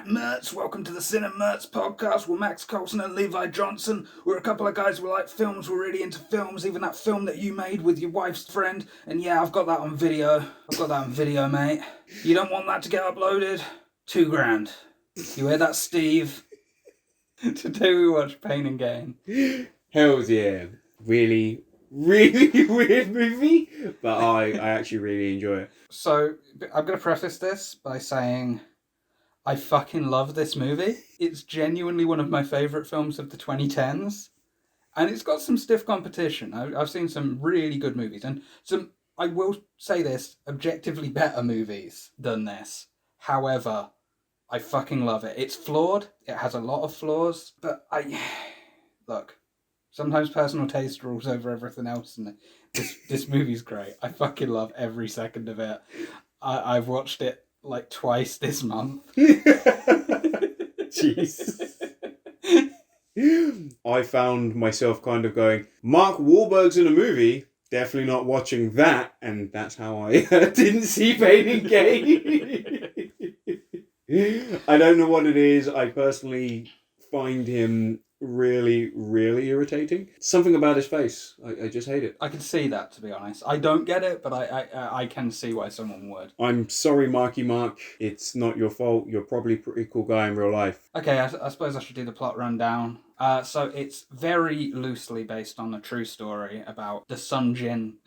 CineMerts. Welcome to the CineMerts podcast. We're Max Coulson and Levi Johnson. We're a couple of guys who like films. We're really into films. Even that film that you made with your wife's friend. And yeah, I've got that on video. Mate. You don't want that to get uploaded? $2,000. You hear that, Steve? Today we watch Pain and Gain. Hells yeah. Really weird movie, but I actually really enjoy it. So, I'm going to preface this by saying I fucking love this movie. It's genuinely one of my favourite films of the 2010s. And it's got some stiff competition. I've seen some really good movies. And some, I will say this, objectively better movies than this. However, I fucking love it. It's flawed. It has a lot of flaws. But look, sometimes personal taste rules over everything else. And this movie's great. I fucking love every second of it. I've watched it like twice this month. Jeez. I found myself kind of going, Mark Wahlberg's in a movie, definitely not watching that, and that's how I didn't see Pain and Gain. I don't know what it is. I personally find him really, really irritating. Something about his face. I just hate it. I can see that, to be honest. I don't get it, but I can see why someone would. I'm sorry, Marky Mark. It's not your fault. You're probably a pretty cool guy in real life. Okay, I suppose I should do the plot rundown. So it's very loosely based on a true story about the Sun Gym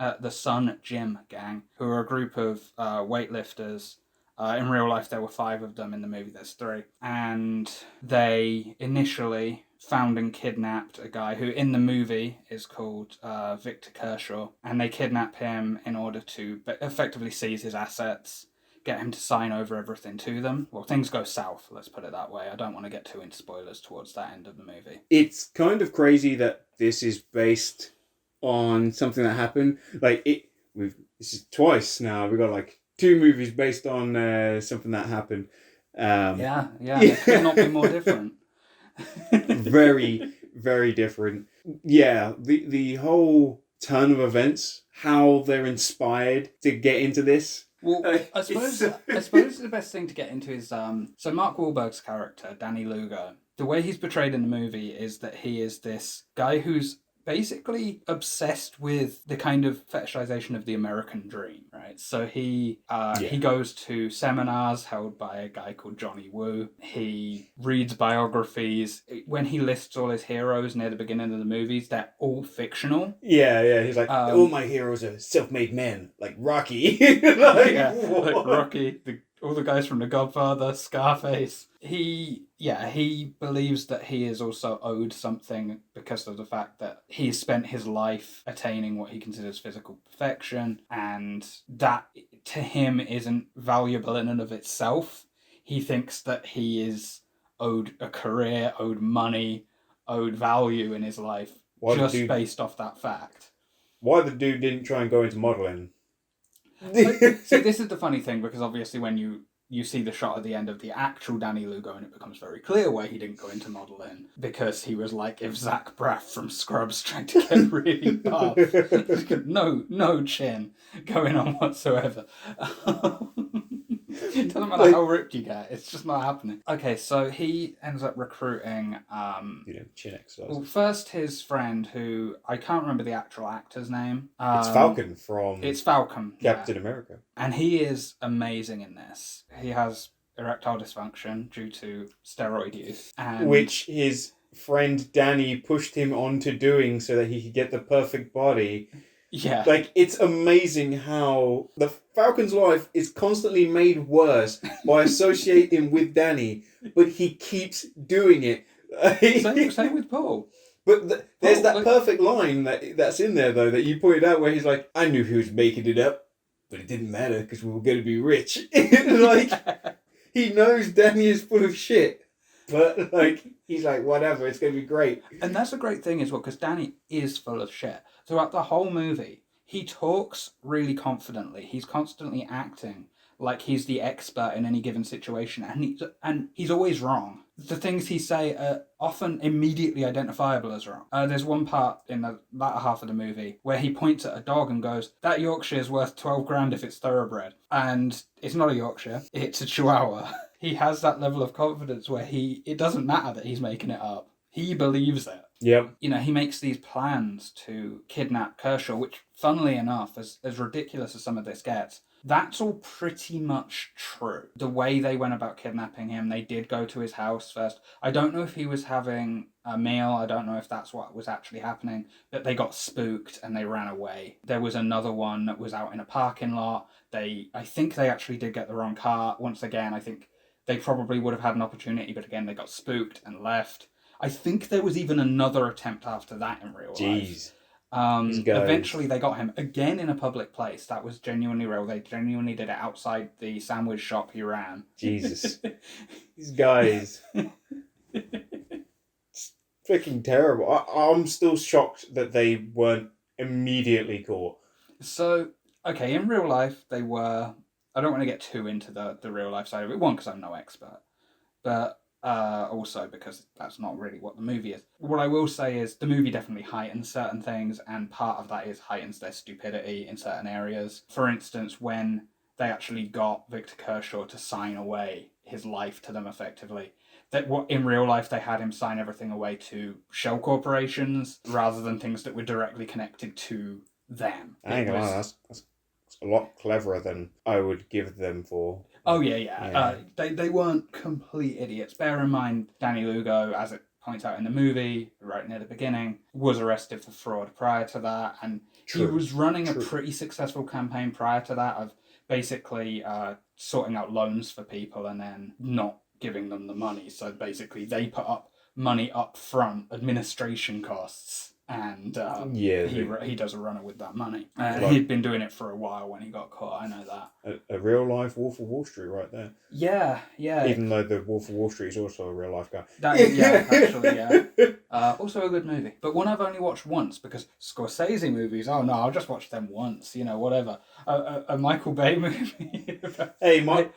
gang, who are a group of weightlifters. In real life, there were 5 of them. In the movie, there's 3. And they initially found and kidnapped a guy who in the movie is called Victor Kershaw. And they kidnap him in order to effectively seize his assets, get him to sign over everything to them. Well, things go south, let's put it that way. I don't want to get too into spoilers towards that end of the movie. It's kind of crazy that this is based on something that happened. This is twice now. We've got like 2 movies based on something that happened. Yeah, it could not be more different. Very, very different. Yeah, the whole turn of events, how they're inspired to get into this. Well, I suppose the best thing to get into is so Mark Wahlberg's character, Danny Lugo. The way he's portrayed in the movie is that he is this guy who's basically obsessed with the kind of fetishization of the American dream, right? So he goes to seminars held by a guy called Johnny Woo. He reads biographies. When he lists all his heroes near the beginning of the movies, they're all fictional. Yeah. He's like, all my heroes are self-made men, like Rocky. like Rocky, all the guys from The Godfather, Scarface. He believes that he is also owed something because of the fact that he's spent his life attaining what he considers physical perfection, and that to him isn't valuable in and of itself. He thinks that he is owed a career, owed money, owed value in his life based off that fact. Why the dude didn't try and go into modelling? See, this is the funny thing, because obviously when you see the shot at the end of the actual Danny Lugo, and it becomes very clear why he didn't go into modelling, because he was like if Zach Braff from Scrubs trying to get really buff. no chin going on whatsoever. It doesn't matter how ripped you get, it's just not happening. Okay, so he ends up recruiting chin exercise. Well, first his friend, who I can't remember the actual actor's name. It's Falcon from Captain America. And he is amazing in this. He has erectile dysfunction due to steroid use. Which his friend Danny pushed him onto doing so that he could get the perfect body. Yeah. Like, it's amazing how the Falcon's life is constantly made worse by associating with Danny, but he keeps doing it. Same with Paul. But there's that perfect line that's in there, though, that you pointed out where he's like, I knew he was making it up, but it didn't matter because we were going to be rich. Like, he knows Danny is full of shit. But, he's like, whatever, it's going to be great. And that's a great thing as well, because Danny is full of shit. Throughout the whole movie, he talks really confidently. He's constantly acting like he's the expert in any given situation, and he's always wrong. The things he say are often immediately identifiable as wrong. There's one part in the latter half of the movie where he points at a dog and goes, "That Yorkshire's worth $12,000 if it's thoroughbred," and it's not a Yorkshire, it's a Chihuahua. he has that level of confidence where it doesn't matter that he's making it up. He believes it. Yep. You know, he makes these plans to kidnap Kershaw, which, funnily enough, as ridiculous as some of this gets, that's all pretty much true. The way they went about kidnapping him, they did go to his house first. I don't know if he was having a meal, I don't know if that's what was actually happening, but they got spooked and they ran away. There was another one that was out in a parking lot. I think they actually did get the wrong car. Once again, I think they probably would have had an opportunity, but again, they got spooked and left. I think there was even another attempt after that in real life. Jeez. Eventually, they got him again in a public place. That was genuinely real. They genuinely did it outside the sandwich shop he ran. Jesus. These guys. It's freaking terrible. I'm still shocked that they weren't immediately caught. So, okay, in real life, they were... I don't want to get too into the real life side of it. One, because I'm no expert. But also because that's not really what the movie is. What I will say is the movie definitely heightens certain things, and part of that is heightens their stupidity in certain areas. For instance, when they actually got Victor Kershaw to sign away his life to them effectively, that what in real life they had him sign everything away to shell corporations rather than things that were directly connected to them. Hang on, that's a lot cleverer than I would give them for. Oh, yeah. They weren't complete idiots. Bear in mind, Danny Lugo, as it points out in the movie, right near the beginning, was arrested for fraud prior to that, and he was running a pretty successful campaign prior to that of basically sorting out loans for people and then not giving them the money. So basically, they put up money up front, administration costs, and he does a runner with that money. He'd been doing it for a while when he got caught. I know that. A real life Wolf of Wall Street, right there. Yeah. Even though the Wolf of Wall Street is also a real life guy. Also a good movie, but one I've only watched once because Scorsese movies. Oh no, I'll just watch them once. You know, whatever. A Michael Bay movie. Hey, Mike.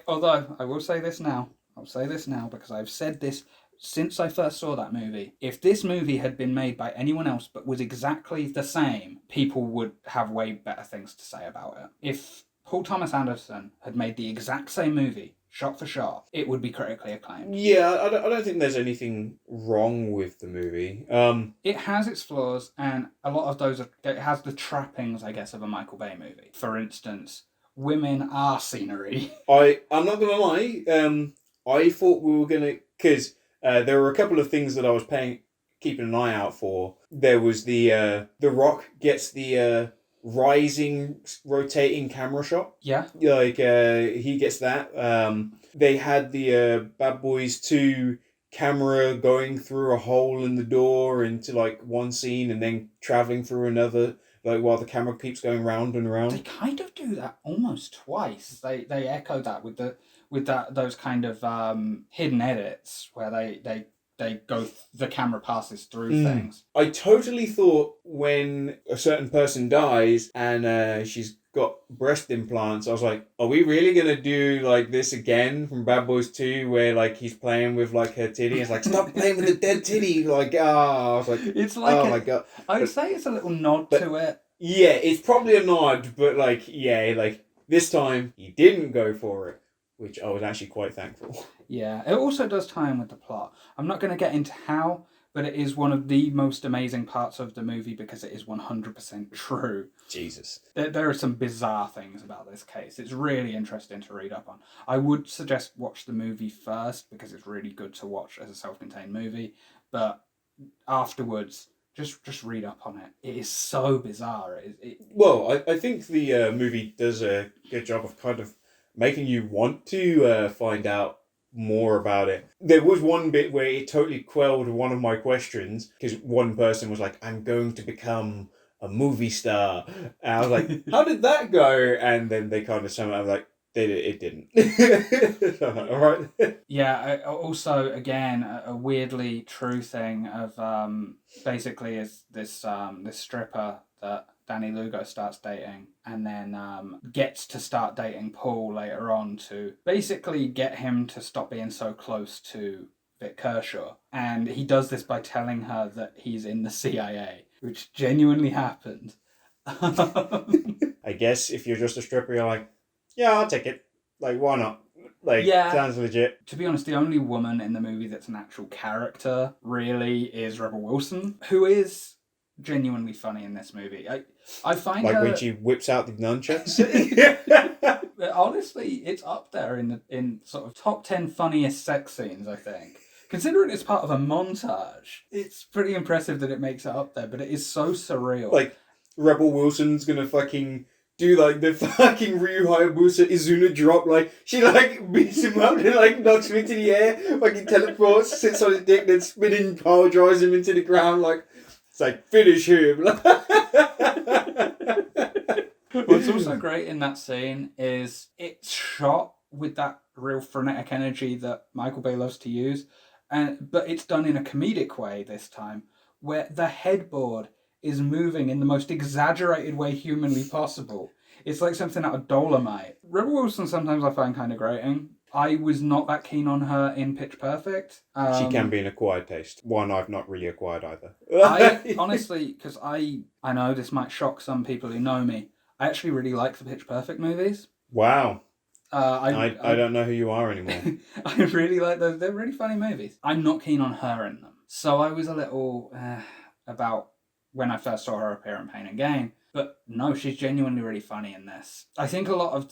Although I will say this now. I'll say this now because I've said this since I first saw that movie. If this movie had been made by anyone else but was exactly the same, people would have way better things to say about it. If Paul Thomas Anderson had made the exact same movie, shot for shot, it would be critically acclaimed. Yeah, I don't think there's anything wrong with the movie. It has its flaws, and a lot of those it has the trappings, I guess, of a Michael Bay movie. For instance, women are scenery. I'm not gonna lie. I thought we were gonna because there were a couple of things that I was keeping an eye out for. There was the Rock gets the rising, rotating camera shot. Yeah. Like he gets that. They had the Bad Boys 2 camera going through a hole in the door into like one scene and then traveling through another. Like while the camera keeps going round and round. They kind of do that almost twice. They echo that with those kind of hidden edits where they go the camera passes through things. I totally thought when a certain person dies and she's got breast implants, I was like, are we really gonna do like this again from Bad Boys 2 where like he's playing with like her titty? It's like, stop playing with the dead titty. Like, I was like, it's like oh my god. I would say it's a little nod to it. Yeah, it's probably a nod, but like, yeah, like this time he didn't go for it, which I was actually quite thankful. Yeah, it also does tie in with the plot. I'm not going to get into how, but it is one of the most amazing parts of the movie because it is 100% true. Jesus. There are some bizarre things about this case. It's really interesting to read up on. I would suggest watch the movie first because it's really good to watch as a self-contained movie, but afterwards, just read up on it. It is so bizarre. Well, I think the movie does a good job of kind of making you want to find out more about it. There was one bit where it totally quelled one of my questions because one person was like, I'm going to become a movie star. And I was like, how did that go? And then they kind of summed it up like, it didn't. All right. Yeah, also, again, a weirdly true thing of basically is this stripper that Danny Lugo starts dating and then gets to start dating Paul later on to basically get him to stop being so close to Vic Kershaw. And he does this by telling her that he's in the CIA, which genuinely happened. I guess if you're just a stripper, you're like, yeah, I'll take it. Like, why not? Like, Yeah. sounds legit. To be honest, the only woman in the movie that's an actual character really is Rebel Wilson, who is genuinely funny in this movie. I find Like her... when she whips out the nunchucks. Honestly, it's up there in sort of top 10 funniest sex scenes, I think. Considering it's part of a montage, it's pretty impressive that it makes it up there, but it is so surreal. Like, Rebel Wilson's gonna fucking do like the fucking Ryu Hayabusa Izuna drop, like she like beats him up and like knocks him into the air, fucking teleports, sits on his dick, then spinning power drives him into the ground, like it's like finish him. What's also great in that scene is it's shot with that real frenetic energy that Michael Bay loves to use, but it's done in a comedic way this time, where the headboard is moving in the most exaggerated way humanly possible. It's like something out of Dolomite. Rebel Wilson sometimes I find kind of grating. I was not that keen on her in Pitch Perfect. She can be an acquired taste. One I've not really acquired either. I honestly, because I know this might shock some people who know me, I actually really like the Pitch Perfect movies. Wow. I don't know who you are anymore. I really like those. They're really funny movies. I'm not keen on her in them. So I was a little about when I first saw her appear in Pain and Gain. But no, she's genuinely really funny in this. I think a lot of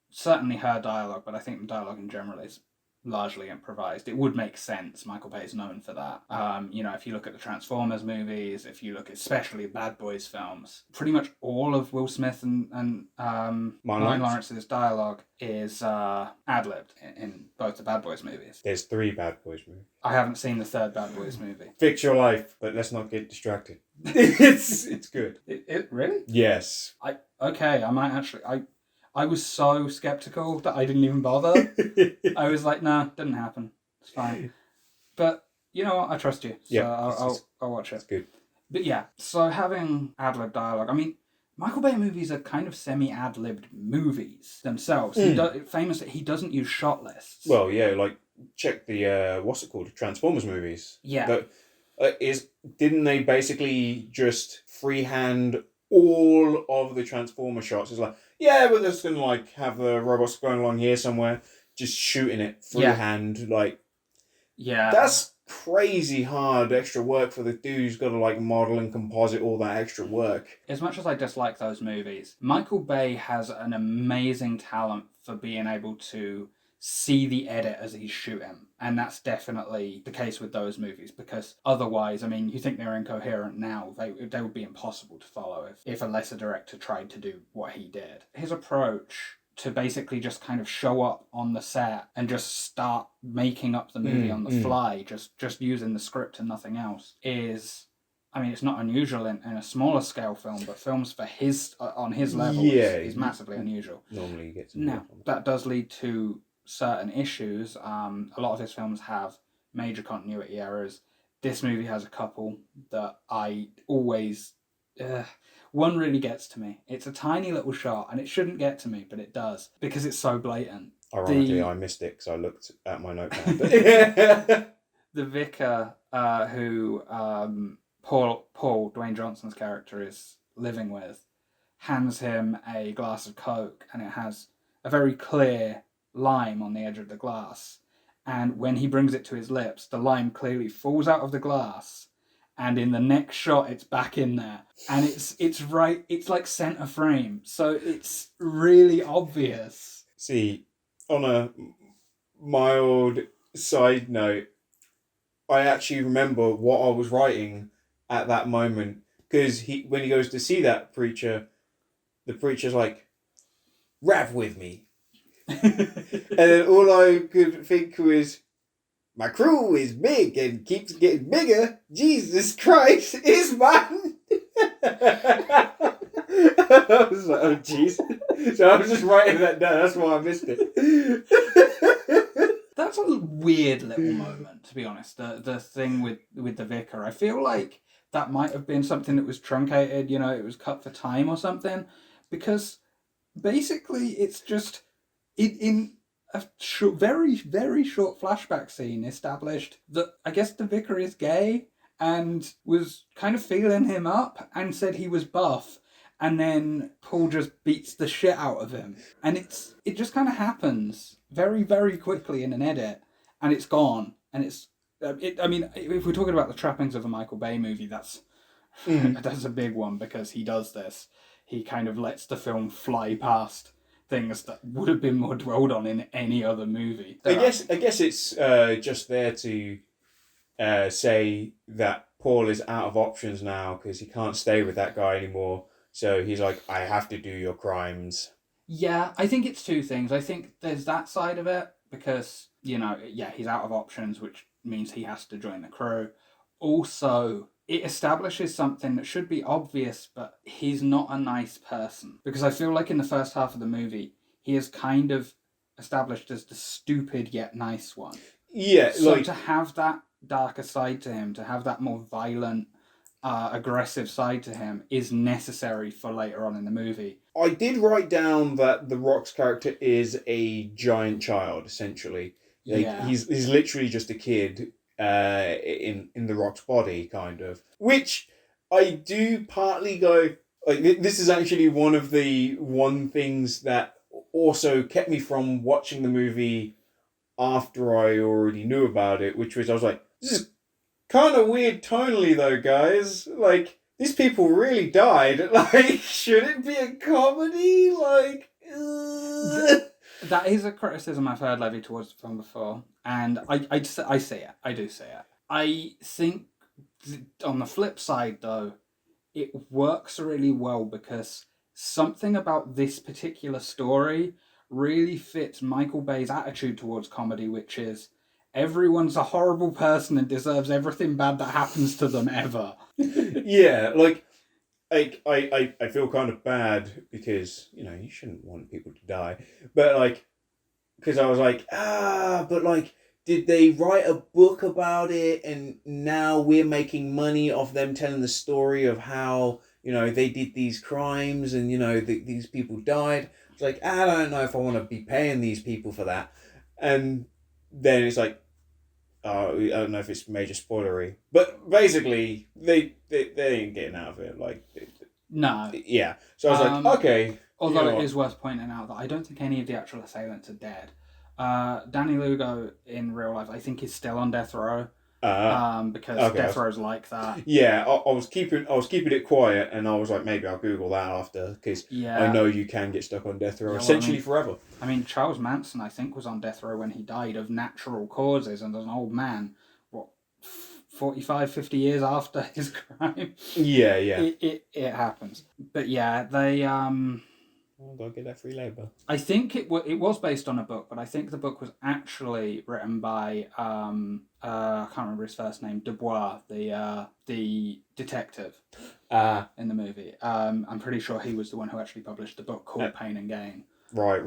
certainly her dialogue, but I think the dialogue in general is largely improvised. It would make sense. Michael Bay is known for that. If you look at the Transformers movies, if you look at especially Bad Boys films, pretty much all of Will Smith and Martin Lawrence's dialogue is ad-libbed in both the Bad Boys movies. There's 3 Bad Boys movies. I haven't seen the third Bad Boys movie. Fix your life, but let's not get distracted. It's good. It really? Yes. I was so skeptical that I didn't even bother. I was like, nah, didn't happen. It's fine. But you know what? I trust you. So yeah, I'll watch it. It's good. But yeah, so having ad-lib dialogue. I mean, Michael Bay movies are kind of semi-ad-libbed movies themselves. Famously, he doesn't use shot lists. Well, yeah, like check the what's it called? Transformers movies. Yeah. Didn't they basically just freehand all of the Transformer shots? It's like, yeah, we're just gonna like have the robots going along here somewhere, just shooting it freehand. Like, yeah, that's crazy hard extra work for the dude who's got to like model and composite all that extra work. As much as I dislike those movies, Michael Bay has an amazing talent for being able to see the edit as he's shooting. And that's definitely the case with those movies, because otherwise, I mean, you think they're incoherent now, they would be impossible to follow if a lesser director tried to do what he did. His approach to basically just kind of show up on the set and just start making up the movie on the fly, just using the script and nothing else, is... I mean, it's not unusual in a smaller scale film, but films for on his level is massively unusual. Normally you get now, that does lead to certain issues. A lot of his films have major continuity errors. This movie has a couple that I always... one really gets to me. It's a tiny little shot, and it shouldn't get to me, but it does, because it's so blatant. Ironically, I missed it because I looked at my notepad. The vicar who Paul, Dwayne Johnson's character, is living with, hands him a glass of Coke, and it has a very clear lime on the edge of the glass. And when he brings it to his lips, the lime clearly falls out of the glass, and in the next shot it's back in there, and it's like center frame, so it's really obvious. See, on a mild side note, I actually remember what I was writing at that moment, because when he goes to see that preacher, the preacher's like, rap with me. And then all I could think was, my crew is big and keeps getting bigger. Jesus Christ is mine. I was like, oh jeez. So I was just writing that down. That's why I missed it. That's a weird little moment, to be honest. The thing with the vicar, I feel like that might have been something that was truncated. You know, it was cut for time or something, because basically it's just in a very, very short flashback scene established that I guess the vicar is gay and was kind of feeling him up and said he was buff. and then Paul just beats the shit out of him. And it just kind of happens very, very quickly in an edit, and it's gone. And I mean, if we're talking about the trappings of a Michael Bay movie, that's a big one, because he does this. He kind of lets the film fly past things that would have been more dwelled on in any other movie. I guess it's just there to say that Paul is out of options now because he can't stay with that guy anymore. So he's like, I have to do your crimes. Yeah, I think it's two things. I think there's that side of it because, you know, yeah, he's out of options, which means he has to join the crew. Also, it establishes something that should be obvious, but he's not a nice person. Because I feel like in the first half of the movie, he is kind of established as the stupid yet nice one. Yeah, So like to have that darker side to him, to have that more violent, aggressive side to him is necessary for later on in the movie. I did write down that The Rock's character is a giant child, essentially. Like Yeah. he's literally just a kid in The Rock's body, kind of. Which I do partly go like this is actually one things that also kept me from watching the movie after I already knew about it, which was I was like, this is kind of weird tonally though, guys. Like, these people really died. Like, should it be a comedy? Like, That is a criticism I've heard levied towards the film before, and I see it. I do see it. I think on the flip side, though, it works really well because something about this particular story really fits Michael Bay's attitude towards comedy, which is everyone's a horrible person and deserves everything bad that happens to them ever. yeah, like, I feel kind of bad because, you know, you shouldn't want people to die. But, like, because I was like, but, like, did they write a book about it and now we're making money off them telling the story of how, you know, they did these crimes and, you know, these people died? It's like, I don't know if I want to be paying these people for that. And then it's like, I don't know if it's major spoilery, but basically they ain't getting out of it. Like, No. yeah. So I was like, okay. Although you know it what? is worth pointing out that I don't think any of the actual assailants are dead. Danny Lugo in real life, I think, is still on death row. Because okay, death row's like that. Yeah, I was keeping it quiet, and I was like, maybe I'll Google that after because Yeah. I know you can get stuck on death row Yeah, well, essentially forever. I mean, Charles Manson, I think, was on death row when he died of natural causes, and as an old man, 45, 50 years after his crime. Yeah. It happens. But yeah, they Oh, don't get that free labour. I think it was based on a book, but I think the book was actually written by I can't remember his first name, Dubois, the detective in the movie. I'm pretty sure he was the one who actually published the book called Pain and Gain. Right.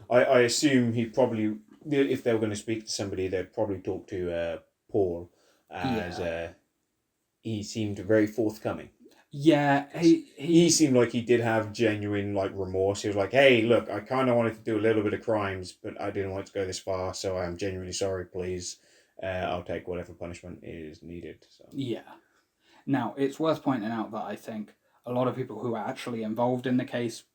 I assume he probably, if they were going to speak to somebody, they'd probably talk to Paul, as he seemed very forthcoming. Yeah, he seemed like he did have genuine like remorse. He was like, "Hey, look, I kind of wanted to do a little bit of crimes, but I didn't want to go this far, so I'm genuinely sorry. Please, I'll take whatever punishment is needed." So. Yeah. Now, it's worth pointing out that I think a lot of people who are actually involved in the case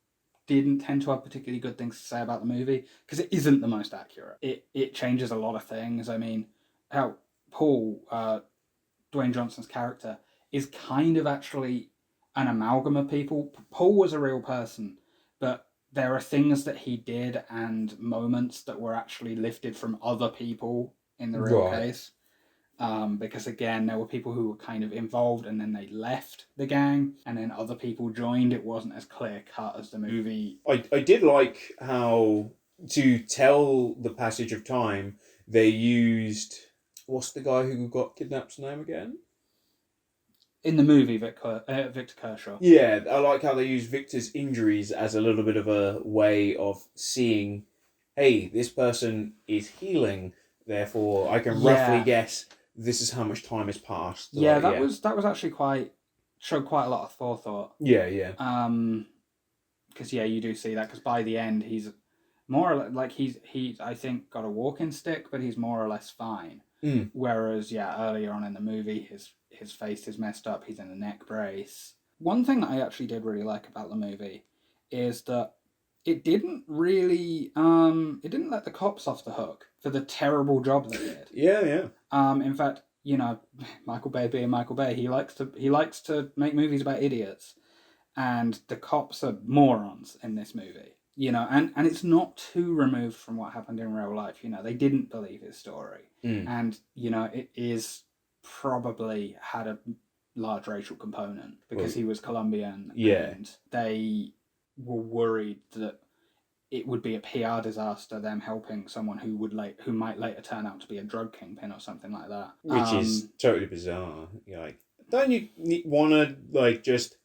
didn't tend to have particularly good things to say about the movie because it isn't the most accurate. It changes a lot of things. I mean, how Paul, Dwayne Johnson's character, is kind of actually an amalgam of people. Paul was a real person, but there are things that he did and moments that were actually lifted from other people in the real case. Because again, there were people who were kind of involved and then they left the gang and then other people joined. It wasn't as clear cut as the movie. I did like how, to tell the passage of time, they used, what's the guy who got kidnapked's name again? In the movie, Victor Kershaw. Yeah, I like how they use Victor's injuries as a little bit of a way of seeing, hey, this person is healing, therefore I can roughly guess this is how much time has passed. Yeah, that was actually showed quite a lot of forethought. Yeah. Because you do see that, because by the end he's more or less, like he's I think got a walking stick, but he's more or less fine. Whereas earlier on in the movie his face is messed up, he's in a neck brace. one thing that I actually did really like about the movie is that it didn't really it didn't let the cops off the hook for the terrible job they did. Yeah. In fact, Michael Bay being Michael Bay, he likes to make movies about idiots, and the cops are morons in this movie. And it's not too removed from what happened in real life. They didn't believe his story, and it is probably had a large racial component because he was Colombian, and they were worried that it would be a PR disaster, them helping someone who might later turn out to be a drug kingpin or something like that. Which is totally bizarre. You're like, don't you want to like just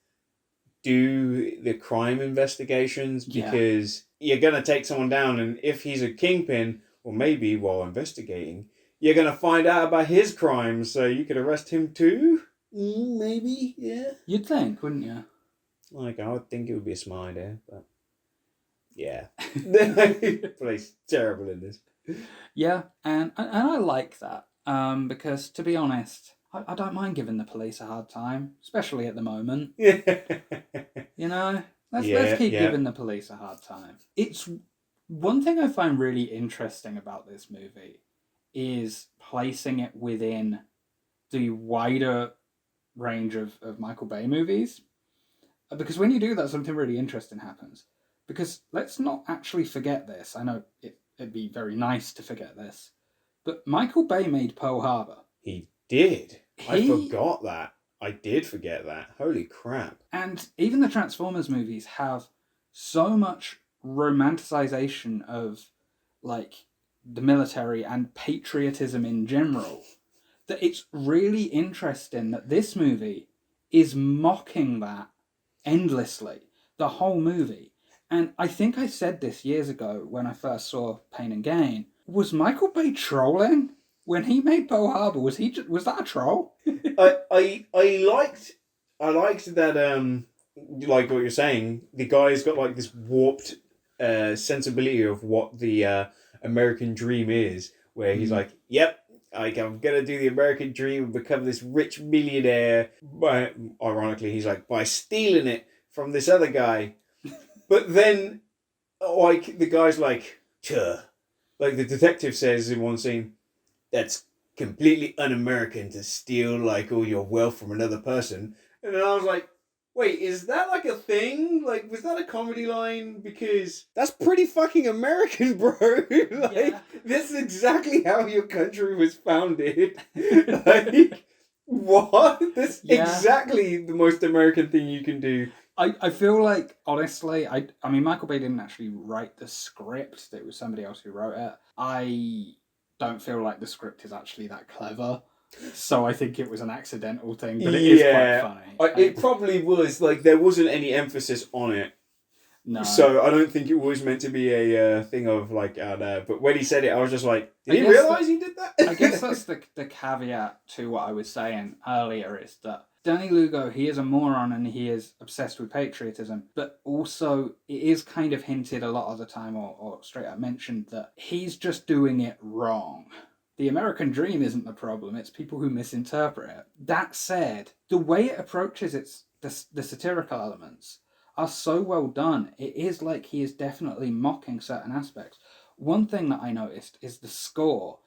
do the crime investigations because you're going to take someone down, and if he's a kingpin, or maybe while investigating, you're going to find out about his crimes, so you could arrest him too? Maybe, yeah. You'd think, wouldn't you? Like, I would think it would be a smart idea, but yeah. Plays terrible in this. Yeah, and I like that, because to be honest, I don't mind giving the police a hard time, especially at the moment. Let's keep giving the police a hard time. It's one thing I find really interesting about this movie is placing it within the wider range of Michael Bay movies, because when you do that, something really interesting happens. Because let's not actually forget this. I know it'd be very nice to forget this, but Michael Bay made Pearl Harbor. He did. I forgot that. I did forget that. Holy crap. And even the Transformers movies have so much romanticization of, like, the military and patriotism in general that it's really interesting that this movie is mocking that endlessly, the whole movie. And I think I said this years ago when I first saw Pain and Gain. Was Michael Bay trolling? When he made Pearl Harbor, was that a troll? I liked that like what you're saying, the guy's got like this warped sensibility of what the American dream is, where he's like, yep, I'm gonna do the American dream and become this rich millionaire. But ironically, he's like, by stealing it from this other guy. But then, like, the guy's like, "Tuh." Like the detective says in one scene, that's completely un-American to steal, like, all your wealth from another person. And then I was like, wait, is that, like, a thing? Like, was that a comedy line? Because that's pretty fucking American, bro. This is exactly how your country was founded. Like, what? That's exactly the most American thing you can do. I feel like, honestly, I mean, Michael Bay didn't actually write the script. It was somebody else who wrote it. I don't feel like the script is actually that clever. So I think it was an accidental thing, but it is quite funny. It probably was. Like, there wasn't any emphasis on it. No. So I don't think it was meant to be a thing of, like, but when he said it, I was just like, did he realise he did that? I guess that's the caveat to what I was saying earlier, is that Danny Lugo, he is a moron and he is obsessed with patriotism, but also it is kind of hinted a lot of the time, or straight up mentioned, that he's just doing it wrong. The American dream isn't the problem, it's people who misinterpret it. That said, the way it approaches the satirical elements are so well done. It is like he is definitely mocking certain aspects. One thing that I noticed is the score.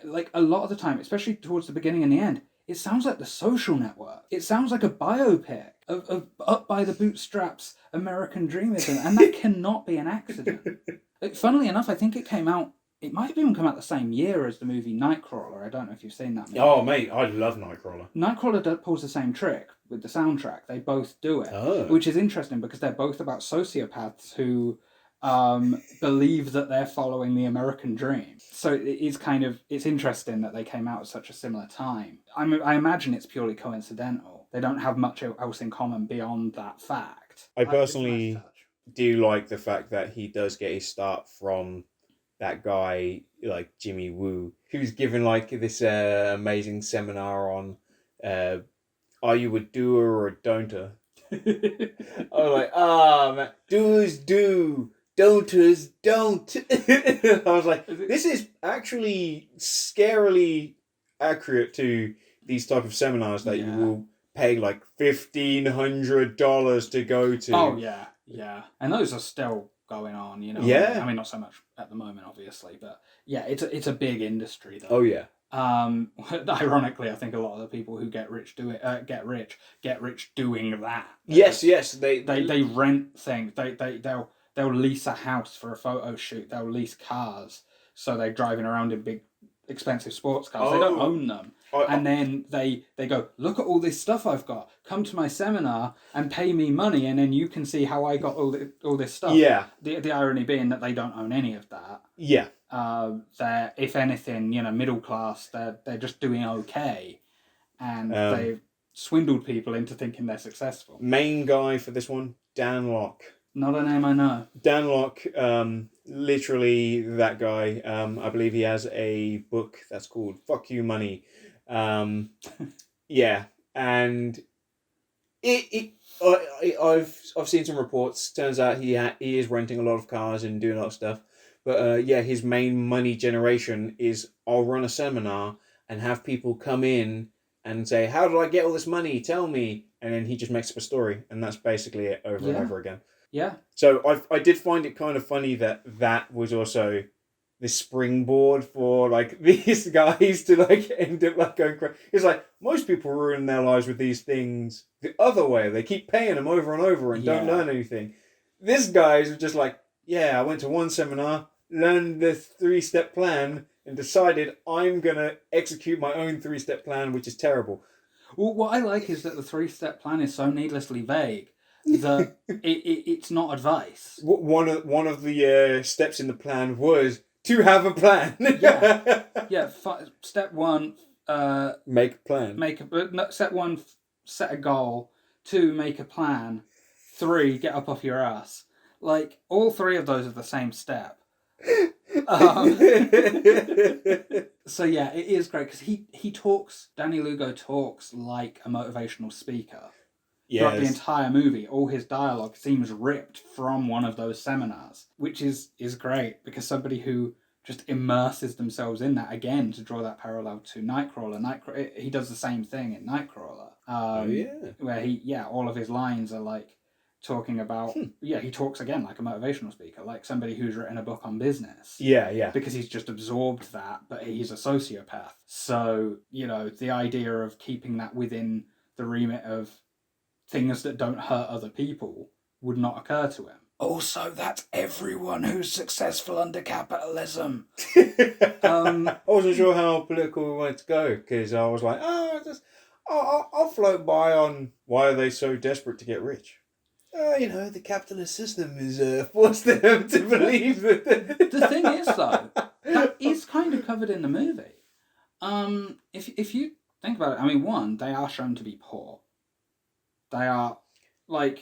Like, a lot of the time, especially towards the beginning and the end, it sounds like The Social Network. It sounds like a biopic of Up by the Bootstraps American Dreamism, and that cannot be an accident. Funnily enough, I think it might have even come out the same year as the movie Nightcrawler. I don't know if you've seen that movie. Oh, mate, I love Nightcrawler. Nightcrawler pulls the same trick with the soundtrack. They both do it, which is interesting because they're both about sociopaths who believe that they're following the American dream. So it's interesting that they came out at such a similar time. I imagine it's purely coincidental. They don't have much else in common beyond that fact. I personally do like the fact that he does get his start from that guy, like Jimmy Woo, who's given like this amazing seminar on are you a doer or a don'ter? I was like, man, doers do, don'ters don't. I was like, this is actually scarily accurate to these type of seminars that you will pay like $1,500 to go to. Oh yeah, yeah, and those are still going on. You know, Yeah. I mean, not so much at the moment, obviously, but yeah, it's a big industry though. Oh yeah. Ironically, I think a lot of the people who get rich get rich doing that. Yes, yes. They rent things. They'll lease a house for a photo shoot. They'll lease cars, so they're driving around in big, expensive sports cars. They don't own them. And then they go, look at all this stuff I've got. Come to my seminar and pay me money, and then you can see how I got all this stuff. Yeah. The irony being that they don't own any of that. Yeah. They're, if anything, middle class. They're just doing okay, and they've swindled people into thinking they're successful. Main guy for this one, Dan Locke. Not a name I know. Dan Locke, literally that guy. I believe he has a book that's called "Fuck You Money." Yeah, and I've seen some reports. Turns out he is renting a lot of cars and doing a lot of stuff. But yeah, his main money generation is I'll run a seminar and have people come in and say, "How do I get all this money? Tell me." And then he just makes up a story, and that's basically it over and over again. Yeah. So I did find it kind of funny that was also the springboard for like these guys to like end up like going crazy. It's like most people ruin their lives with these things the other way. They keep paying them over and over and don't learn anything. This guy's just like, yeah, I went to one seminar, learned the 3-step plan, and decided I'm gonna execute my own 3-step plan, which is terrible. Well, what I like is that the 3-step plan is so needlessly vague that it's not advice. One of the steps in the plan was to have a plan. Step 1, make a plan. Step 1, set a goal. 2, make a plan. 3, get up off your ass. Like, all 3 of those are the same step. So yeah, it is great because he talks. Danny Lugo talks like a motivational speaker. Throughout the entire movie, all his dialogue seems ripped from one of those seminars, which is great because somebody who just immerses themselves in that, again, to draw that parallel to Nightcrawler. He does the same thing in Nightcrawler. Where all of his lines are like talking about, he talks again like a motivational speaker, like somebody who's written a book on business. Yeah. Because he's just absorbed that, but he's a sociopath. So, the idea of keeping that within the remit of things that don't hurt other people would not occur to him. Also, that's everyone who's successful under capitalism. I wasn't sure how political we wanted to go because I was like, I'll float by on why are they so desperate to get rich. The capitalist system is forced them to believe that. The thing is, though, that is kind of covered in the movie. If you think about it, I mean, one, they are shown to be poor. They are, like...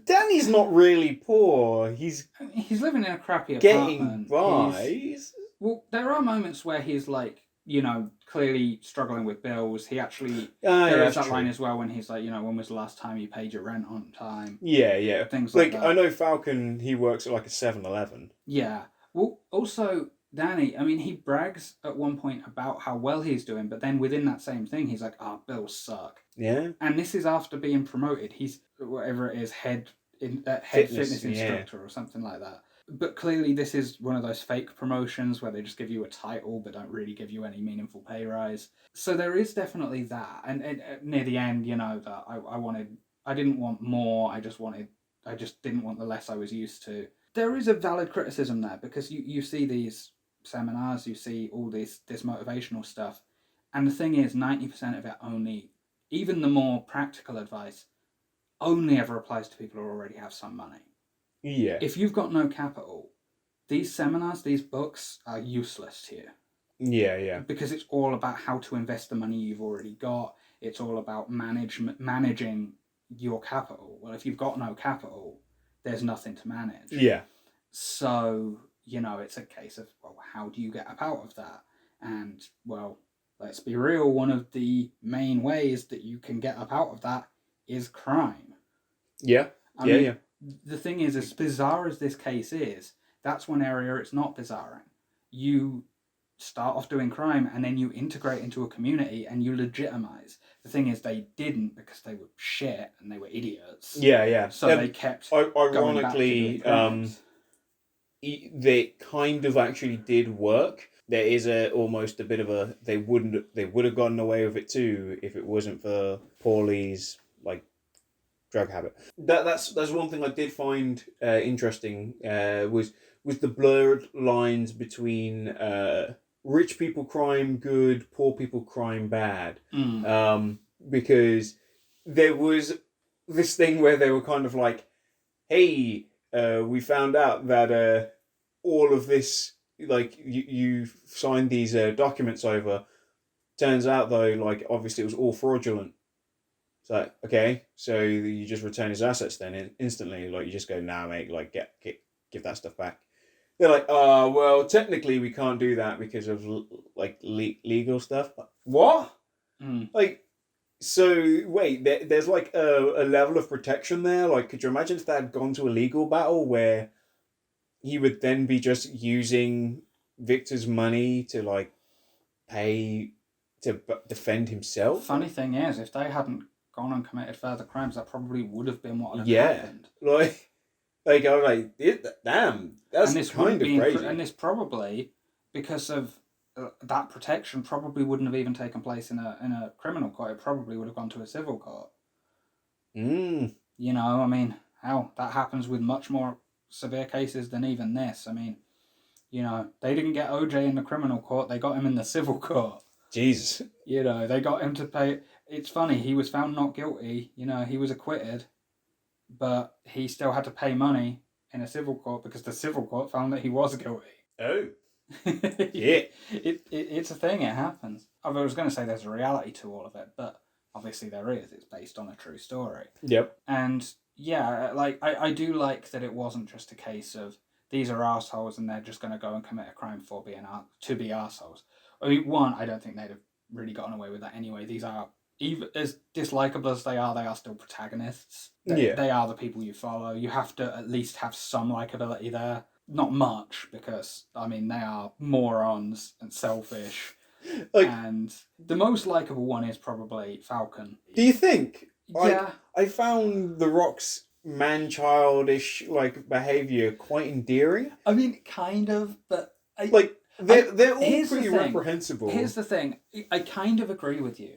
Danny's not really poor. He's living in a crappy apartment. Getting by. Well, there are moments where he's, like, clearly struggling with bills. He actually... there is that line as well when he's like, when was the last time you paid your rent on time? Yeah. Things like that. I know Falcon, he works at, like, a 7-Eleven. Yeah. Well, also... Danny, I mean, he brags at one point about how well he's doing, but then within that same thing, he's like, bills suck. Yeah. And this is after being promoted. He's, whatever it is, head fitness instructor or something like that. But clearly this is one of those fake promotions where they just give you a title but don't really give you any meaningful pay rise. So there is definitely that. And near the end, that I didn't want more, I just didn't want the less I was used to. There is a valid criticism there because you see these seminars, you see all this motivational stuff, and the thing is 90% of it only, even the more practical advice, only ever applies to people who already have some money. Yeah. If you've got no capital, these seminars, these books are useless to you. Yeah. Because it's all about how to invest the money you've already got. It's all about managing your capital. Well, if you've got no capital, there's nothing to manage. Yeah. So, it's a case of, well, how do you get up out of that? And, well, let's be real, one of the main ways that you can get up out of that is crime. Yeah. I mean, the thing is, as bizarre as this case is, that's one area it's not bizarre in. You start off doing crime and then you integrate into a community and you legitimize. The thing is, they didn't because they were shit and they were idiots. Yeah. So they kept ironically, going back to doing crimes. they kind of actually did work. There is almost a bit of a they would have gotten away with it too if it wasn't for Paulie's like drug habit. That's one thing I did find interesting was the blurred lines between rich people crime good, poor people crime bad. Because there was this thing where they were kind of like, hey, we found out that all of this, like, you signed these documents over. Turns out, though, like, obviously it was all fraudulent. It's like, okay, so you just return his assets then instantly. Like, you just go, nah, mate, like, give that stuff back. They're like, well, technically we can't do that because of, legal stuff. What? Like, so, wait, there's like a level of protection there? Like, could you imagine if that had gone to a legal battle where he would then be just using Victor's money to, like, pay to defend himself? Funny thing is, if they hadn't gone and committed further crimes, that probably would have been what had happened. Like I was like, damn, that's kind of crazy. And this probably, because of that protection, probably wouldn't have even taken place in a criminal court. It probably would have gone to a civil court. You know, I mean, hell, that happens with much more severe cases than even this. I mean, you know, they didn't get OJ in the criminal court; they got him in the civil court. Jesus. You know, they got him to pay. It's funny, he was found not guilty. You know, he was acquitted, but he still had to pay money in a civil court because the civil court found that he was guilty. Oh. Yeah. It's a thing, it happens. I was going to say there's a reality to all of it, but obviously there is. It's based on a true story. Yep. And yeah, like I do like that it wasn't just a case of these are assholes and they're just going to go and commit a crime to be assholes. I mean, one, I don't think they'd have really gotten away with that anyway. These are, even as dislikable as they are still protagonists. They are the people you follow. You have to at least have some likability there. Not much, because, I mean, they are morons and selfish. And the most likable one is probably Falcon. Do you think? Yeah. I found The Rock's man-childish, like, behaviour quite endearing. I mean, kind of, but... They're all pretty reprehensible. Here's the thing. I kind of agree with you,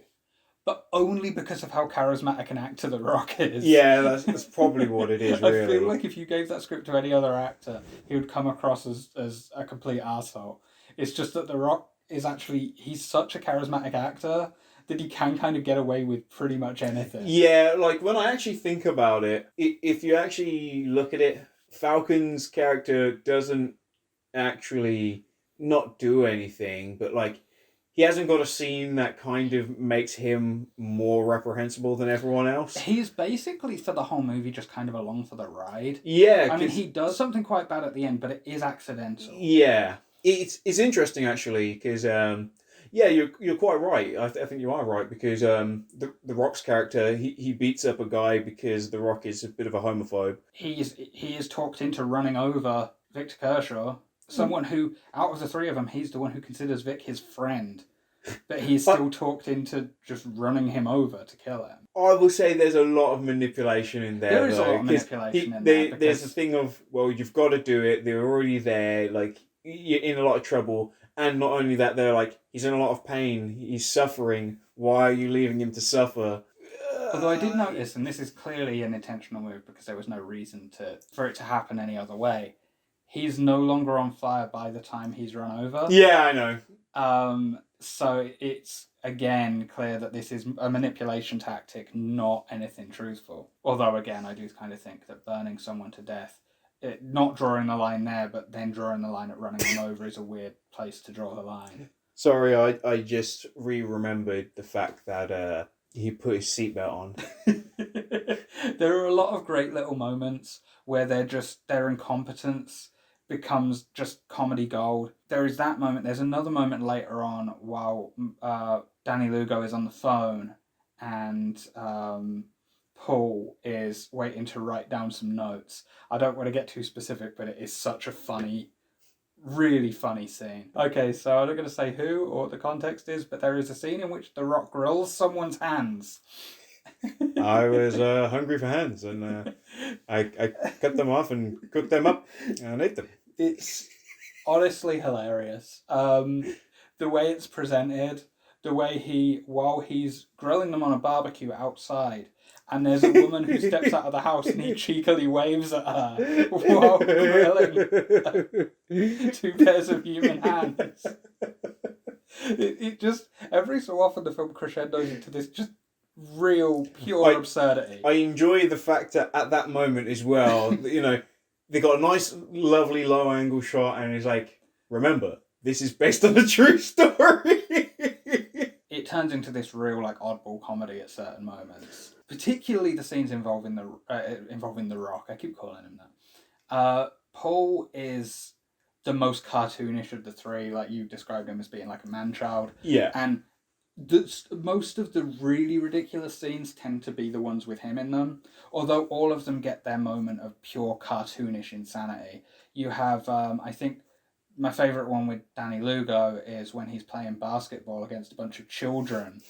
but only because of how charismatic an actor The Rock is. Yeah, that's probably what it is, really. I feel like if you gave that script to any other actor, he would come across as a complete arsehole. It's just that The Rock is actually... He's such a charismatic actor that he can kind of get away with pretty much anything. Yeah, like, when I actually think about it, if you actually look at it, Falcon's character doesn't actually... not do anything, but like he hasn't got a scene that kind of makes him more reprehensible than everyone else. He's basically for the whole movie just kind of along for the ride. Yeah, I mean, he does something quite bad at the end, but it is accidental. Yeah, it's interesting actually because yeah, you're quite right. I think you are right because the Rock's character he beats up a guy because the Rock is a bit of a homophobe. He is talked into running over Victor Kershaw. Someone who, out of the three of them, he's the one who considers Vic his friend. But he's still talked into just running him over to kill him. I will say there's a lot of manipulation in there. There is a lot of manipulation in there. There's a thing of, well, you've got to do it. They're already there. Like, you're in a lot of trouble. And not only that, they're like, he's in a lot of pain. He's suffering. Why are you leaving him to suffer? Although I did notice, and this is clearly an intentional move because there was no reason for it to happen any other way, he's no longer on fire by the time he's run over. Yeah, I know. So it's, again, clear that this is a manipulation tactic, not anything truthful. Although, again, I do kind of think that burning someone to death, not drawing the line there, but then drawing the line at running them over is a weird place to draw the line. Sorry, I just remembered the fact that he put his seatbelt on. There are a lot of great little moments where their incompetence becomes just comedy gold. There is that moment. There's another moment later on while Danny Lugo is on the phone and Paul is waiting to write down some notes. I don't want to get too specific, but it is such a funny Really funny scene. Okay, so I'm not going to say who or what the context is, but there is a scene in which The Rock grills someone's hands. I was hungry for hands, and I cut them off and cooked them up and ate them. It's honestly hilarious. The way it's presented, the way while he's grilling them on a barbecue outside, and there's a woman who steps out of the house and he cheekily waves at her while grilling two pairs of human hands. It just, every so often the film crescendos into this just real, pure absurdity. I enjoy the fact that at that moment as well, you know, they got a nice, lovely low angle shot, and it's like, remember, this is based on a true story. It turns into this real like oddball comedy at certain moments, particularly the scenes involving the Rock. I keep calling him that. Paul is the most cartoonish of the three. Like, you described him as being like a man-child. Yeah. And most of the really ridiculous scenes tend to be the ones with him in them, although all of them get their moment of pure cartoonish insanity. You have, I think, my favourite one with Danny Lugo is when he's playing basketball against a bunch of children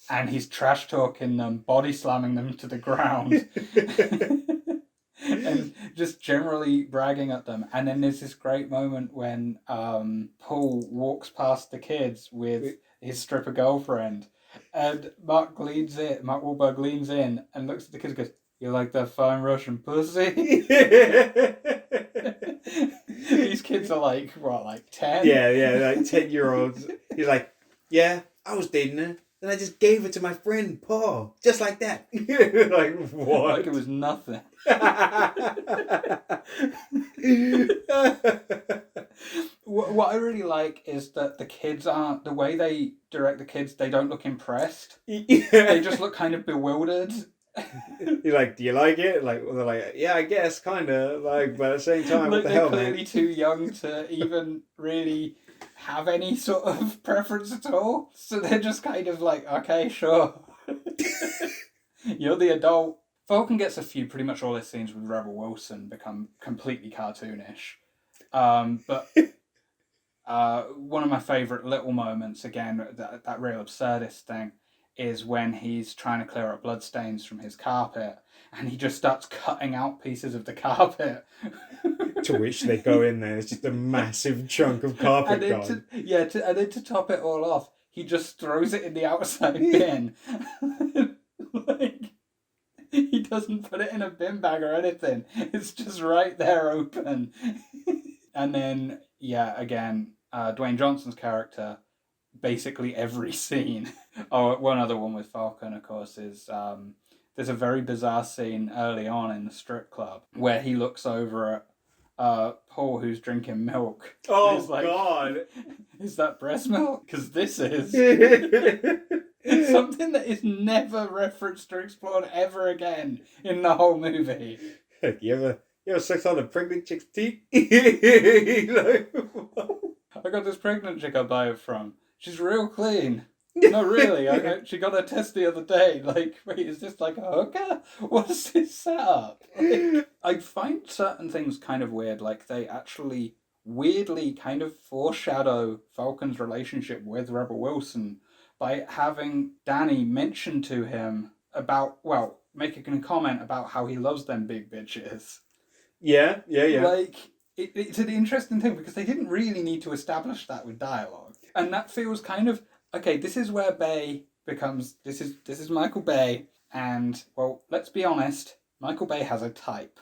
and he's trash talking them, body slamming them to the ground and just generally bragging at them. And then there's this great moment when Paul walks past the kids with his stripper girlfriend, and Mark Wahlberg leans in and looks at the kids and goes, "You like that fine Russian pussy?" These kids are like, what, like 10? Yeah, like 10-year-olds. He's like, yeah, I was dating her. Then I just gave it to my friend Paul, just like that. Like, what? Like it was nothing. What I really like is that the kids aren't, the way they direct the kids, they don't look impressed. They just look kind of bewildered. You're like, do you like it? Like, well, they're like, yeah, I guess, kind of. Like, but at the same time, what the hell, man? They're clearly too young to even really have any sort of preference at all. So they're just kind of like, okay, sure. You're the adult. Falcon gets a few, pretty much all his scenes with Rebel Wilson become completely cartoonish. But one of my favourite little moments, again, that real absurdist thing, is when he's trying to clear up bloodstains from his carpet and he just starts cutting out pieces of the carpet. To which they go in there, it's just a massive chunk of carpet gone. And then to top it all off, he just throws it in the outside bin. Like, he doesn't put it in a bin bag or anything. It's just right there open. And then, again, Dwayne Johnson's character, basically every scene. Oh, one other one with Falcon, of course, is there's a very bizarre scene early on in the strip club where he looks over at Paul, who's drinking milk. Oh, like, God. Is that breast milk? Because this is. Something that is never referenced or explored ever again in the whole movie. You ever sucked on a pregnant chick's teeth? I got this pregnant chick I buy it from. She's real clean. No, really. She got a test the other day. Like, wait, is this like a hooker? What's this setup? Like, I find certain things kind of weird. Like, they actually weirdly kind of foreshadow Falcon's relationship with Rebel Wilson by having Danny mention to him about, well, making a comment about how he loves them big bitches. Yeah. Like, it's an interesting thing because they didn't really need to establish that with dialogue. And that feels kind of, okay, this is where Bay becomes, this is Michael Bay, and, well, let's be honest, Michael Bay has a type.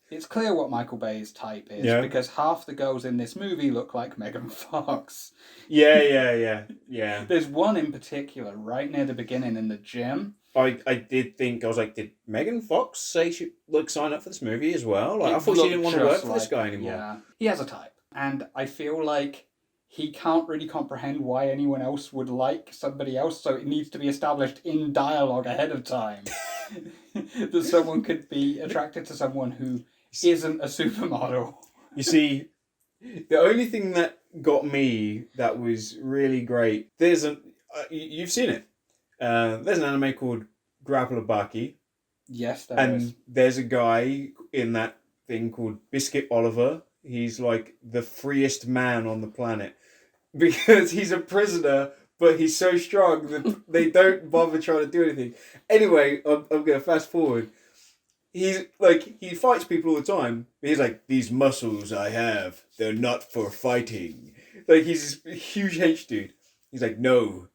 It's clear what Michael Bay's type is, because half the girls in this movie look like Megan Fox. Yeah. There's one in particular, right near the beginning in the gym. I did think, I was like, did Megan Fox say she sign up for this movie as well? Like, I thought she didn't want to work for this guy anymore. Yeah, he has a type. And I feel like he can't really comprehend why anyone else would like somebody else, so it needs to be established in dialogue ahead of time. That someone could be attracted to someone who isn't a supermodel. You see, the only thing that got me that was really great, you've seen it. There's an anime called Grappler Baki. Yes, there is. And there's a guy in that thing called Biscuit Oliver he's like the freest man on the planet because he's a prisoner, but he's so strong that they don't bother trying to do anything. Anyway, I'm gonna fast forward. He's like, he fights people all the time. He's like, these muscles I have, they're not for fighting. Like, he's this huge hench dude. He's like, no,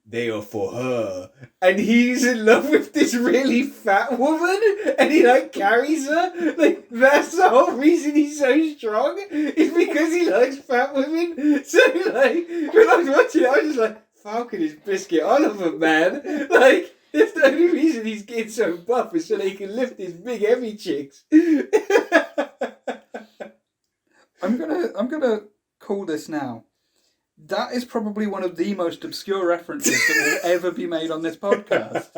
they are for her. And he's in love with this really fat woman, and he like carries her. Like, that's the whole reason he's so strong, is because he likes fat women. So like, when I was watching it, I was just like, Falcon is Biscuit Oliver, man. Like, that's the only reason he's getting so buff, is so that he can lift his big heavy chicks. I'm gonna call this now. That is probably one of the most obscure references that will ever be made on this podcast.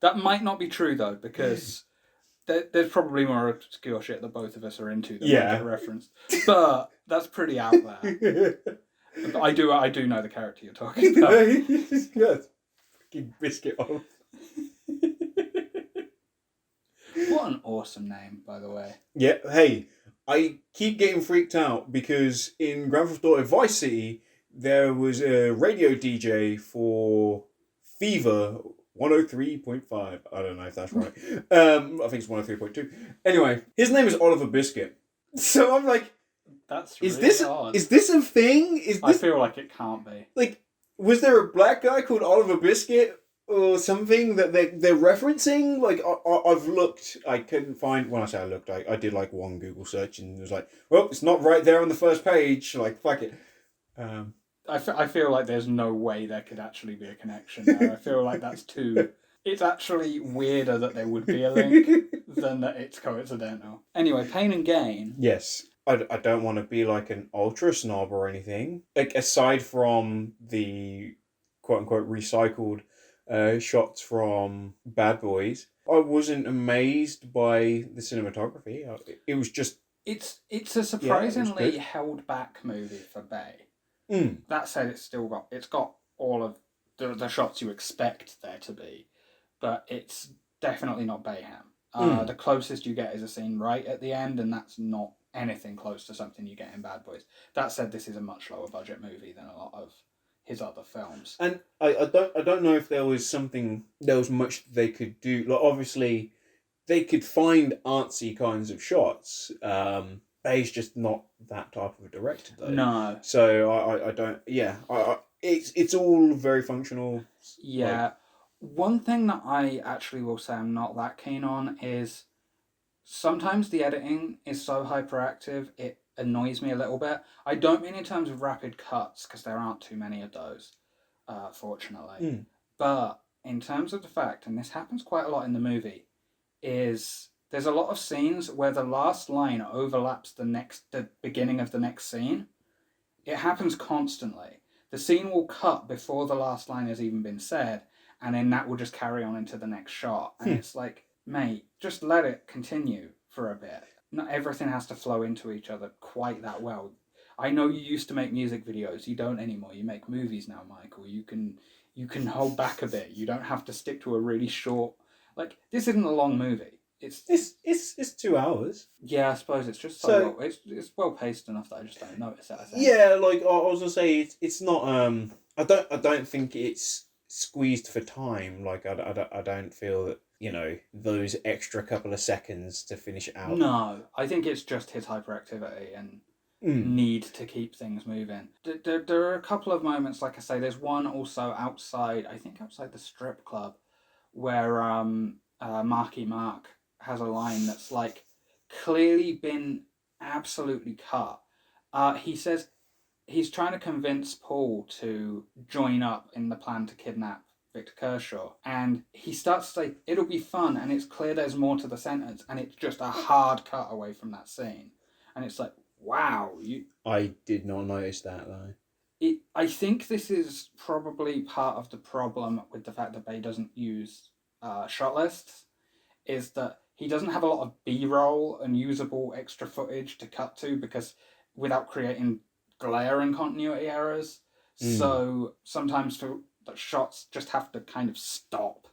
That might not be true though, because there's probably more obscure shit that both of us are into that might get referenced. But that's pretty out there. But I do know the character you're talking about. Yes. Fucking Biscuit Oliver. What an awesome name, by the way. Yeah, hey, I keep getting freaked out because in Grand Theft Auto Vice City, there was a radio DJ for Fever 103.5. I don't know if that's right. I think it's 103.2. Anyway, his name is Oliver Biscuit. So I'm like, that's odd. Is this a thing? I feel like it can't be. Like, was there a black guy called Oliver Biscuit or something that they're referencing? Like, I've looked, I couldn't find, when I say I looked, I did like one Google search and it was like, well, it's not right there on the first page, like, fuck it. I feel like there's no way there could actually be a connection there. I feel like that's too... It's actually weirder that there would be a link than that it's coincidental. Anyway, Pain and Gain. Yes. I don't want to be like an ultra snob or anything. Like, aside from the quote-unquote recycled shots from Bad Boys, I wasn't amazed by the cinematography. It was just... It's a surprisingly held back movie for Bay. That said, it's got all of the shots you expect there to be, but it's definitely not Bayham. The closest you get is a scene right at the end, and that's not anything close to something you get in Bad Boys. That said, this is a much lower budget movie than a lot of his other films. And I don't know if there was much they could do. Like, obviously, they could find artsy kinds of shots. Bay's just not that type of a director, though. No. So I don't. Yeah, it's all very functional. Yeah. Like, one thing that I actually will say I'm not that keen on is sometimes the editing is so hyperactive it annoys me a little bit. I don't mean in terms of rapid cuts, because there aren't too many of those, fortunately. But in terms of the fact, and this happens quite a lot in the movie, is there's a lot of scenes where the last line overlaps the beginning of the next scene. It happens constantly. The scene will cut before the last line has even been said, and then that will just carry on into the next shot. And it's like, mate, just let it continue for a bit. Not everything has to flow into each other quite that well. I know you used to make music videos. You don't anymore. You make movies now, Michael. You can hold back a bit. You don't have to stick to a really short... Like, this isn't a long movie. It's 2 hours. Yeah, I suppose it's just so it's well paced enough that I just don't notice it, I think. Yeah, like I was gonna say, it's not. I don't think it's squeezed for time. Like I don't feel that, you know, those extra couple of seconds to finish it out. No, I think it's just his hyperactivity and need to keep things moving. There are a couple of moments, like I say, there's one also outside the strip club, where Marky Mark has a line that's like clearly been absolutely cut. He says he's trying to convince Paul to join up in the plan to kidnap Victor Kershaw, and he starts to say it'll be fun, and it's clear there's more to the sentence, and it's just a hard cut away from that scene, and it's like, wow, I did not notice that though. I think this is probably part of the problem with the fact that Bay doesn't use shot lists, is that he doesn't have a lot of B-roll and usable extra footage to cut to, because without creating glare and continuity errors. So sometimes the shots just have to kind of stop.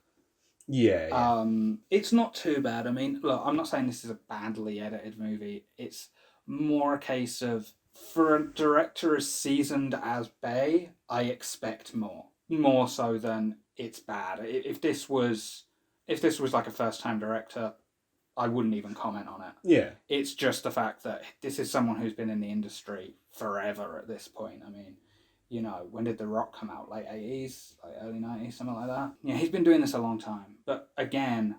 Yeah. It's not too bad. I mean, look, I'm not saying this is a badly edited movie. It's more a case of, for a director as seasoned as Bay, I expect more. More so than it's bad. If this was like a first time director, I wouldn't even comment on it. Yeah. It's just the fact that this is someone who's been in the industry forever at this point. I mean, you know, when did The Rock come out? Late 80s? Like early 90s? Something like that? Yeah, he's been doing this a long time. But again,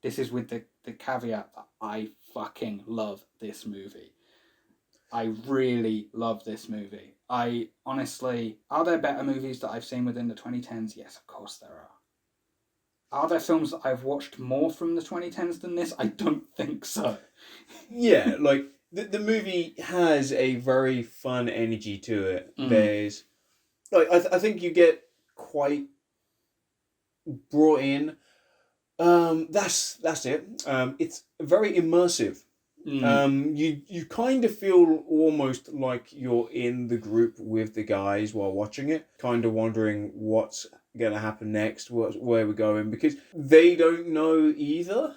this is with the caveat that I fucking love this movie. I really love this movie. I honestly... Are there better movies that I've seen within the 2010s? Yes, of course there are. Are there films that I've watched more from the 2010s than this? I don't think so. Yeah, like, the movie has a very fun energy to it. There's... Like, I think you get quite brought in. That's it. It's very immersive. You kind of feel almost like you're in the group with the guys while watching it, kind of wondering what's gonna happen next, where we're going, because they don't know either.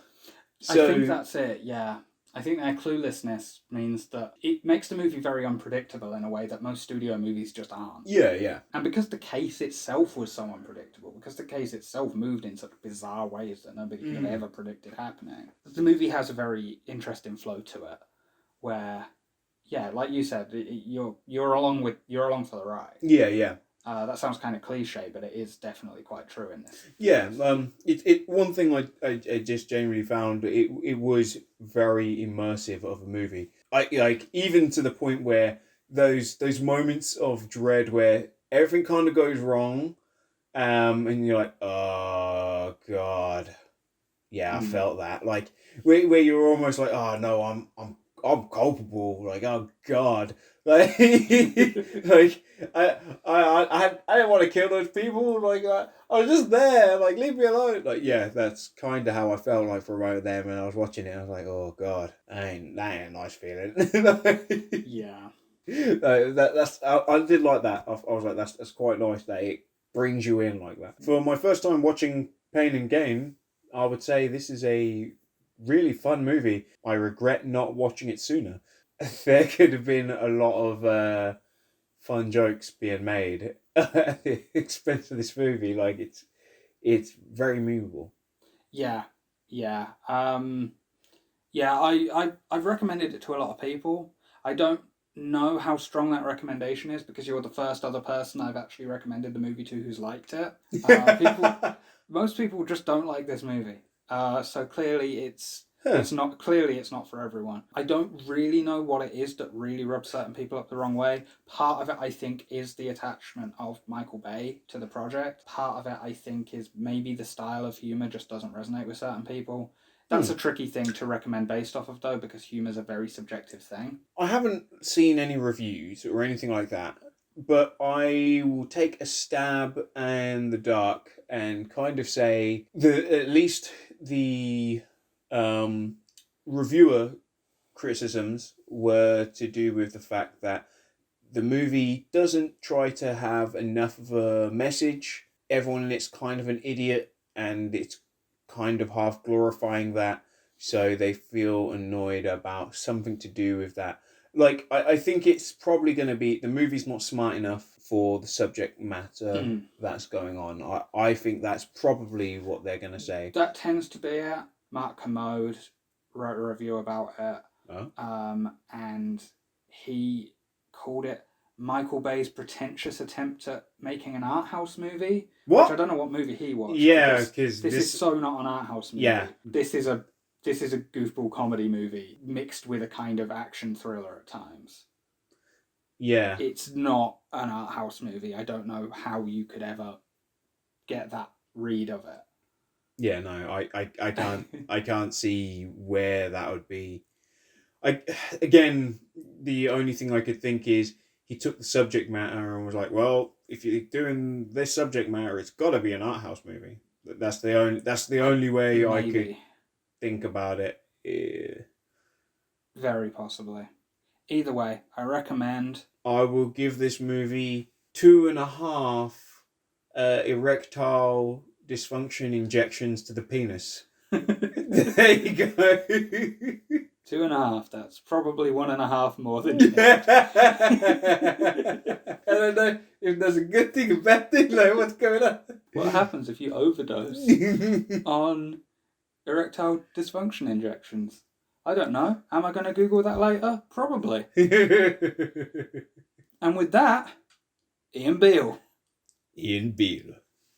So, I think that's it, yeah. I think their cluelessness means that it makes the movie very unpredictable in a way that most studio movies just aren't. Yeah. And because the case itself was so unpredictable, because the case itself moved in such bizarre ways that nobody could have ever predicted happening, the movie has a very interesting flow to it, where, yeah, like you said, you're along for the ride. Yeah. That sounds kind of cliche, but it is definitely quite true in this. Yeah, it one thing I just generally found, it was very immersive of a movie. I like, even to the point where those moments of dread where everything kind of goes wrong, and you're like, oh god, yeah, I felt that. Like, where you're almost like, oh no, I'm culpable. Like, oh god, like like I didn't want to kill those people. Like, I was just there. Like, leave me alone. Like, yeah, that's kind of how I felt like for a moment there when I was watching it. I was like, oh god, that ain't a nice feeling. Yeah. I did like that. I was like, that's quite nice that it brings you in like that. For my first time watching Pain and Gain, I would say this is a really fun movie. I regret not watching it sooner. There could have been a lot of fun jokes being made at the expense of this movie. Like, it's very movable. Yeah. I've recommended it to a lot of people. I don't know how strong that recommendation is because you're the first other person I've actually recommended the movie to who's liked it. Most people just don't like this movie. So clearly it's not for everyone. I don't really know what it is that really rubs certain people up the wrong way. Part of it, I think, is the attachment of Michael Bay to the project. Part of it, I think, is maybe the style of humor just doesn't resonate with certain people. That's a tricky thing to recommend based off of, though, because humor's a very subjective thing. I haven't seen any reviews or anything like that, but I will take a stab in the dark and kind of say that at least the reviewer criticisms were to do with the fact that the movie doesn't try to have enough of a message. Everyone in it's kind of an idiot, and it's kind of half glorifying that, so they feel annoyed about something to do with that. Like, I think it's probably going to be, the movie's not smart enough for the subject matter that's going on. I think that's probably what they're going to say. That tends to be it. Mark Commode wrote a review about it, and he called it Michael Bay's pretentious attempt at making an art house movie. What? Which I don't know what movie he watched. Yeah, because this is so not an art house movie. Yeah. This is a goofball comedy movie mixed with a kind of action thriller at times. Yeah. It's not an art house movie. I don't know how you could ever get that read of it. Yeah, no, I can't see where that would be. Again, the only thing I could think is he took the subject matter and was like, well, if you're doing this subject matter, it's got to be an art house movie. That's the only way Maybe. I could think about it. Yeah. Very possibly. Either way, I recommend. I will give this movie 2.5 erectile dysfunction injections to the penis. There you go. 2.5. That's probably 1.5 more than you need. I don't know if there's a good thing or bad thing, like what's going on. What happens if you overdose on erectile dysfunction injections? I don't know. Am I going to Google that later? Probably. And with that, Ian Beale. Ian Beale.